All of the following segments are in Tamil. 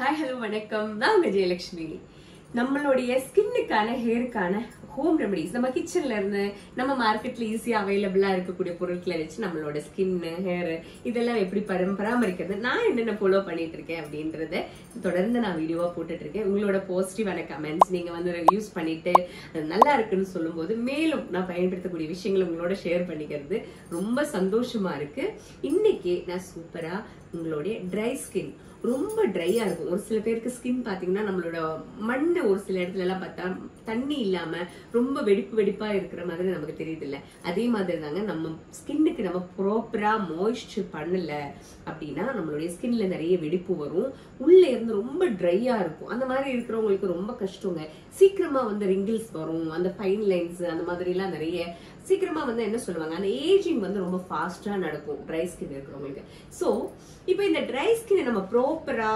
Hi, hello, வணக்கம். நான் உங்க ஜெயலட்சுமி. நம்மளுடைய ஸ்கின்னுக்கான ஹேருக்கான ஹோம் ரெமடிஸ் நம்ம கிச்சன்ல இருந்து நம்ம மார்க்கெட்ல ஈஸியா அவைலபிளா இருக்கக்கூடிய பொருட்களை வச்சு நம்மளோட ஸ்கின் ஹேர் இதெல்லாம் எப்படி பராமரிக்கிறது நான் என்னென்ன ஃபாலோ பண்ணிட்டு இருக்கேன் அப்படின்றத தொடர்ந்து நான் வீடியோவா போட்டுட்டு இருக்கேன். உங்களோட பாசிட்டிவான கமெண்ட்ஸ் நீங்க வந்து யூஸ் பண்ணிட்டு நல்லா இருக்குன்னு சொல்லும் போது மேலும் நான் பயன்படுத்தக்கூடிய விஷயங்களை உங்களோட ஷேர் பண்ணிக்கிறது ரொம்ப சந்தோஷமா இருக்கு. இன்னைக்கு நான் சூப்பரா உங்களுடைய ட்ரை ஸ்கின் ரொம்ப ட்ரையா இருக்கும். ஒரு சில பேருக்கு ஸ்கின் பாத்தீங்கன்னா நம்மளோட மண்ணு ஒரு சில இடத்துல எல்லாம் பார்த்தா தண்ணி இல்லாம ரொம்ப வெடிப்பா இருக்கிற மாதிரி நமக்கு தெரியுது இல்ல, அதே மாதிரி தாங்க நம்ம ஸ்கின்னுக்கு நம்ம ப்ராப்பரா மாய்ஸ்சர் பண்ணல அப்படின்னா நம்மளுடைய ஸ்கின்ல நிறைய வெடிப்பு வரும், உள்ள இருந்து ரொம்ப ட்ரையா இருக்கும். அந்த மாதிரி இருக்கிறவங்களுக்கு ரொம்ப கஷ்டங்க. சீக்கிரமா வந்து ரிங்கிள்ஸ் வரும், அந்த ஃபைன் லைன்ஸ் அந்த மாதிரி எல்லாம் நிறைய சீக்கிரமா வந்து என்ன சொல்லுவாங்க, அந்த ஏஜிங் வந்து ரொம்ப ஃபாஸ்டா நடக்கும் ட்ரை ஸ்கின் இருக்கிறவங்களுக்கு. சோ இப்போ இந்த ட்ரை ஸ்கின் நம்ம ப்ராப்பரா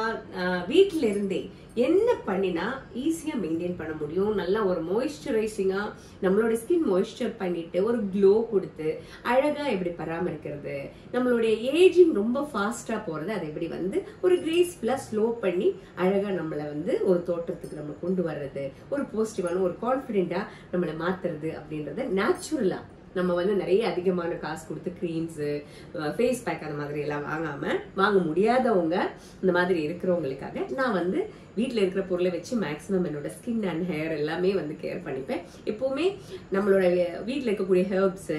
வீட்ல இருந்தே என்ன பண்ணினா ஈஸியா மெயின்டைன் பண்ண முடியும், நல்லா ஒரு மாய்ஸ்சரைசிங்கா நம்மளோட ஸ்கின் மாய்ஸ்சர் பண்ணிட்டு ஒரு க்ளோ கொடுத்து அழகா எப்படி பராமரிக்கிறது, நம்மளுடைய ஏஜிங் ரொம்ப ஃபாஸ்டா போறது அதை எப்படி வந்து ஒரு கிரேஸ்ஃபுல்லா ஸ்லோ பண்ணி அழகா நம்மள வந்து ஒரு தோற்றத்துக்கு நம்ம கொண்டு வர்றது, ஒரு பாசிட்டிவான ஒரு கான்பிடென்டா நம்மளை மாத்துறது அப்படின்றத நேச்சுரலா நம்ம வந்து நிறைய அதிகமான காசு கொடுத்து கிரீம்ஸ் ஃபேஸ் பேக் அந்த மாதிரி எல்லாம் வாங்க முடியாதவங்க இந்த மாதிரி இருக்கிறவங்களுக்காக நான் வந்து வீட்டில் இருக்கிற பொருளை வச்சு மேக்ஸிமம் என்னோட ஸ்கின் அண்ட் ஹேர் எல்லாமே வந்து கேர் பண்ணிப்பேன். எப்பவுமே நம்மளோட வீட்டில் இருக்கக்கூடிய ஹெர்ப்ஸ்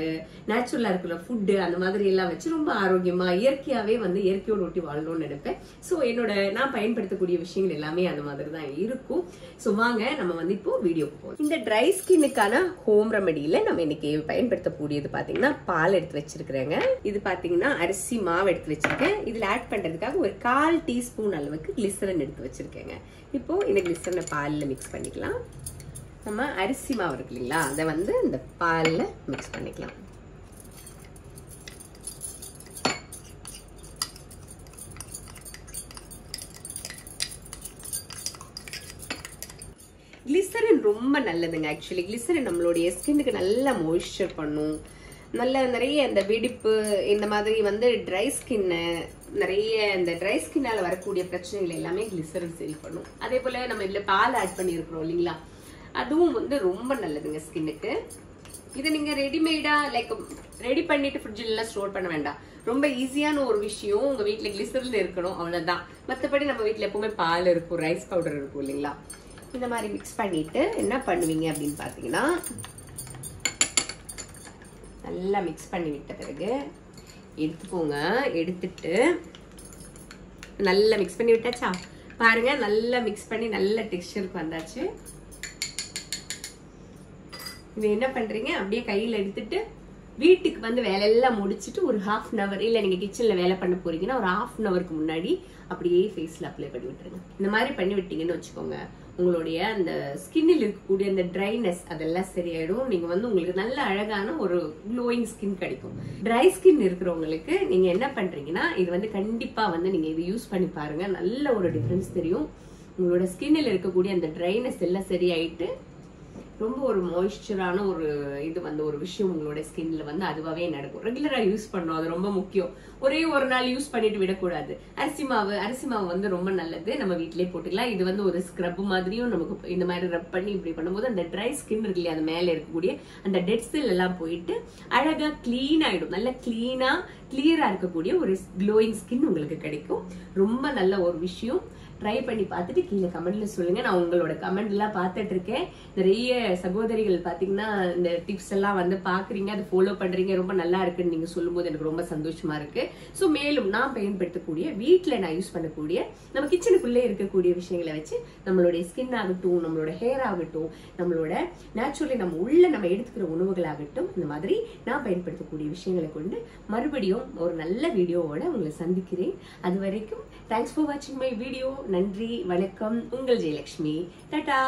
நேச்சுரலா இருக்கிற ஃபுட்டு அந்த மாதிரி எல்லாம் வச்சு ரொம்ப ஆரோக்கியமா இயற்கையாவே வந்து இயற்கையோடு ஒட்டி வாழணும்னு நினைப்பேன். ஸோ நான் பயன்படுத்தக்கூடிய விஷயங்கள் எல்லாமே அந்த மாதிரி தான் இருக்கும். ஸோ வாங்க நம்ம வந்து இப்போ வீடியோக்கு போவோம். இந்த ட்ரை ஸ்கின்னுக்கான ஹோம் ரெமடியில நம்ம இன்னைக்கு பயன்படுத்தக்கூடியது பாத்தீங்கன்னா பால் எடுத்து வச்சிருக்கிறேங்க. இது பாத்தீங்கன்னா அரிசி மாவு எடுத்து வச்சிருக்கேன். இதுல ஆட் பண்றதுக்காக ஒரு 1/4 டீஸ்பூன் அளவுக்கு கிளிசரின் எடுத்து வச்சிருக்கேங்க. இப்போ இந்த கிளிசரினை பால்ல மிக்ஸ் பண்ணிக்கலாம். நம்ம அரிசி மாவு இருக்கு இல்லைங்களா, அதை வந்து இந்த பால்ல மிக்ஸ் பண்ணிக்கலாம். கிளிசரின் ரொம்ப நல்லதுங்க. ஆக்சுவலி கிளிசரின் நம்மளுடைய ஸ்கின்னுக்கு நல்லா மாய்ஸ்சர் பண்ணும், நல்ல நிறைய இந்த வெடிப்பு இந்த மாதிரி வந்து ட்ரை ஸ்கின் நிறைய இந்த ட்ரை ஸ்கின்னால வரக்கூடிய பிரச்சனைகள் எல்லாமே கிளிசரின் சரி பண்ணும். அதே போல நம்ம இதுல பால் ஆட் பண்ணிருக்கிறோம் இல்லைங்களா, அதுவும் வந்து ரொம்ப நல்லதுங்க ஸ்கின்னுக்கு. இதை நீங்க ரெடிமேடா ரெடி பண்ணிட்டு ஃப்ரிட்ஜில் எல்லாம் ஸ்டோர் பண்ண வேண்டாம். ரொம்ப ஈஸியான ஒரு விஷயம், உங்க வீட்டுல கிளிசரின் இருக்கணும், அவ்வளவுதான். மற்றபடி நம்ம வீட்டுல எப்பவுமே பால் இருக்கும், ரைஸ் பவுடர் இருக்கும் இல்லைங்களா. இந்த மாதிரி மிக்ஸ் பண்ணிட்டு என்ன பண்ணுவீங்க அப்படின்னு பாத்தீங்கன்னா, நல்லா மிக்ஸ் பண்ணி விட்ட பிறகு எடுத்துக்கோங்க. எடுத்துட்டு நல்லா மிக்ஸ் பண்ணி விட்டாச்சா பாருங்க, நல்லா மிக்ஸ் பண்ணி நல்ல டெக்ஸ்சருக்கு வந்தாச்சு. இது என்ன பண்றீங்க, அப்படியே கையில எடுத்துட்டு வீட்டுக்கு வந்து வேலையெல்லாம் முடிச்சுட்டு ஒரு 1/2 hour இல்ல நீங்க கிச்சன்ல வேலை பண்ண போறீங்கன்னா ஒரு 1/2 hourக்கு முன்னாடி அப்படியே ஃபேஸ்ல அப்ளை பண்ணி விட்டுருங்க. இந்த மாதிரி பண்ணி விட்டீங்கன்னு வச்சுக்கோங்க, உங்களுடைய அந்த ஸ்கின்னில் இருக்கக்கூடிய அந்த ட்ரைனஸ் அதெல்லாம் சரியாயிடும். நீங்க வந்து உங்களுக்கு நல்ல அழகான ஒரு க்ளோயிங் ஸ்கின் கிடைக்கும். ட்ரை ஸ்கின் இருக்கிறவங்களுக்கு நீங்க என்ன பண்றீங்கன்னா, இது வந்து கண்டிப்பா வந்து நீங்க இது யூஸ் பண்ணி பாருங்க, நல்ல ஒரு டிஃபரன்ஸ் தெரியும். உங்களோட ஸ்கின்னில் இருக்கக்கூடிய அந்த ட்ரைனஸ் எல்லாம் சரியாயிட்டு ரொம்ப ஒரு மாய்ஸ்சரான ஒரு இது வந்து ஒரு விஷயம் உங்களோட ஸ்கின்ல வந்து அதுவாவே நடக்கும். ரெகுலரா யூஸ் பண்ணணும், அது ரொம்ப முக்கியம். ஒரே ஒரு நாள் யூஸ் பண்ணிட்டு விடக்கூடாது. அரிசி மாவு வந்து ரொம்ப நல்லது, நம்ம வீட்டிலேயே போட்டுக்கலாம். இது வந்து ஒரு ஸ்க்ரப் மாதிரியும் நமக்கு இந்த மாதிரி ரப் பண்ணி இப்படி பண்ணும்போது அந்த ட்ரை ஸ்கின் இருக்கு இல்லையா, அது மேல இருக்கக்கூடிய அந்த டெட் செல் எல்லாம் போயிட்டு அழகா கிளீன் ஆயிடும். நல்ல கிளியரா இருக்கக்கூடிய ஒரு க்ளோயிங் ஸ்கின் உங்களுக்கு கிடைக்கும். ரொம்ப நல்ல ஒரு விஷயம். ட்ரை பண்ணி பார்த்துட்டு கீழே கமெண்ட்ல சொல்லுங்க. நான் உங்களோட கமெண்ட் எல்லாம் பார்த்துட்டு இருக்கேன். நிறைய சகோதரிகள் பாத்தீங்கன்னா இந்த டிப்ஸ் எல்லாம் வந்து பாக்குறீங்க, அதை ஃபாலோ பண்றீங்க, ரொம்ப நல்லா இருக்குன்னு நீங்க சொல்லும் போது எனக்கு ரொம்ப சந்தோஷமா இருக்கு. சோ மேலும் நான் பயன்படுத்தக்கூடிய வீட்டுல நான் யூஸ் பண்ணக்கூடிய நம்ம கிச்சனுக்குள்ளே இருக்கக்கூடிய விஷயங்களை வச்சு நம்மளுடைய ஸ்கின் ஆகட்டும், நம்மளோட ஹேர் ஆகட்டும், நம்மளோட நேச்சுரலி நம்ம எடுத்துக்கிற உணவுகள் ஆகட்டும், இந்த மாதிரி நான் பயன்படுத்தக்கூடிய விஷயங்களை கொண்டு மறுபடியும் ஒரு நல்ல வீடியோவோட உங்களை சந்திக்கிறேன். அது வரைக்கும் தேங்க்ஸ் ஃபார் வாட்சிங் மை வீடியோ. நன்றி, வணக்கம். உங்கள் ஜெயலட்சுமி. டாடா.